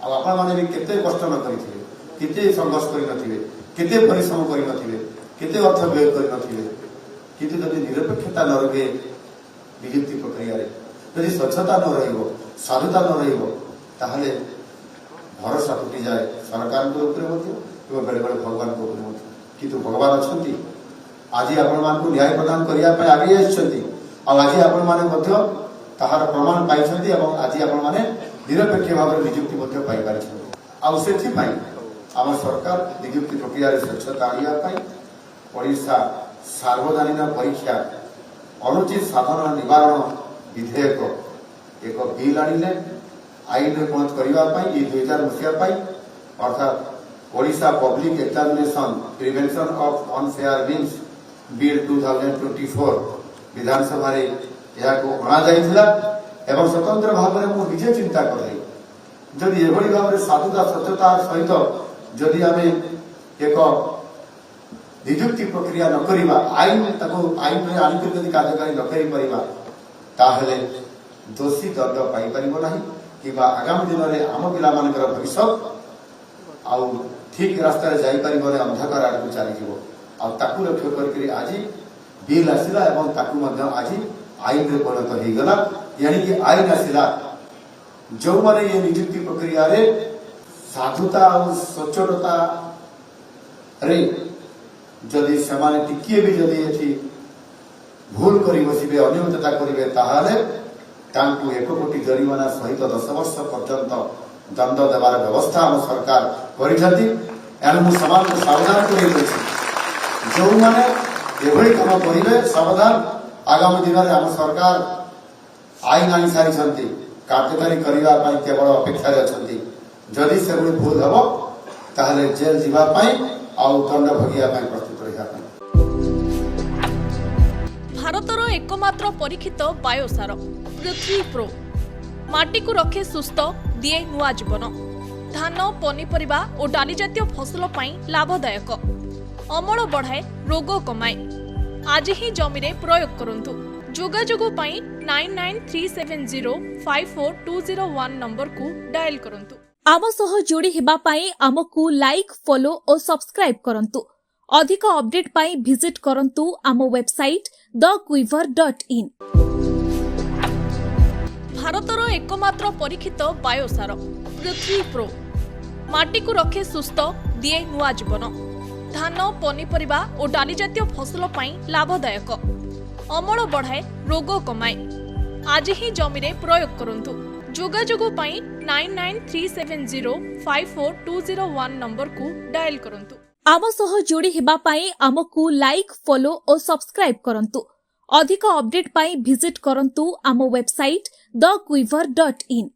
आपण माने भी केते कष्ट न करिथिबे केते संघर्ष करि नथिबे केते परिश्रम करि नथिबे केते अर्थ व्यय करि नथिबे किंतु जदि निरपेक्षता न रहे नियुक्ति प्रक्रिया रे यदि स्वच्छता न रहिबो साधुता न रहिबो ताहले भरोसा टूटी जाए सरकार को ऊपर मध्य एवं बेले बेले भगवान को ऊपर मध्य किंतु भगवान अछंती आज आपण मान को न्याय प्रदान करिया पे आगे आछंती और आज आपण माने मध्य ताहार प्रमाण पाइछंती एवं आज आपण माने निरपेक्ष भाव नियुक्ति मध्य पाई पारिछंती आ सेथि पई आम सरकार नियुक्ति प्रक्रिया रे स्वच्छता आनिया पई ओडिशा सार्वजनिक परीक्षा अनुचित साधन निवारण विधेयक एक बिल आनिले आईन में पहुंच करने 2000 मसीहा अर्थात Odisha public examination prevention of unfair means bill 2024 विधानसभा रे को अणा जाइथिला एवं स्वतंत्र भाव में मु निजे चिंता करले जदि एभली भाव में साधुता स्वच्छता सहित जदि आमे एक नियुक्ति प्रक्रिया न करिबा आईन ताको आईन में आनिक जदि कार्यकारी न करि परिबा ताहले दोषी दंड पाई परिबो नाही किबा आगामी दिन में आम पिला मानकर भविष्य आउ ठीक रास्ता रे जाई परिबो ने अंधकार आड़ को चली जीवो आ ताकू लक्ष्य करके आज बिल आसिला एवं ताकू मध्य आज आईन रे परिणत हो गला यानी कि आईन आसिला जो माने ये नियुक्ति प्रक्रिया रे साधुता और स्वच्छता रे जदि समान टिकिए भी जदि एथि भूल करी बसिबे अनियमितता करिवे ताहाले तांकु 1 कोटी जरिमाना सहित 10 वर्ष पर्यंत दंड देवार व्यवस्था हम सरकार करिछथि एनु मु समाज को सावधान करै अछि जो माने एभली काम करिवे सावधान आगामी दिन रे हम सरकार आईन आनी सारी छथि कार्यकारी करिवा पई केवल अपेक्षा रे छथि जदि से भूल हबो ताहाले जेल जीवा पई आउ दंड भगिया पई प्रस्तुत रहिया पई भारतर एकमात्र परीक्षित बायोसार पृथ्वी प्रो माटी को रखे सुस्थ दिए नुआ जीवन धान पनीपरिबा और डाली जातीय फसल पाई लाभदायक अमल बढ़ाए रोग कमाए आज ही जमीरे प्रयोग करंतु जोगाजोग पाई 9937054201 नंबर को डायल करंतु आम सह जोड़ी हेबा पाई आमको लाइक फॉलो और सब्सक्राइब करंतु अधिक अपडेट पाई विजिट करंतु आम वेबसाइट thequiver.in भारतर एकमात्र परीक्षित बायोसार पृथ्वी प्रो माटी को रखे सुस्थ दिए नुआ जीवन धान पनीपरिबा और डाली जातीय फसल पाई लाभदायक अमल बढ़ाए रोग कमाए आज ही जमीरे प्रयोग करंतु जोगाजोग पाई 9937054201 नंबर को डायल करंतु आम सह जोड़ी हेबा पाई आमको लाइक फॉलो और सब्सक्राइब करंतु अधिक अपडेट पाई विजिट करंतु आम वेबसाइट thequiver.in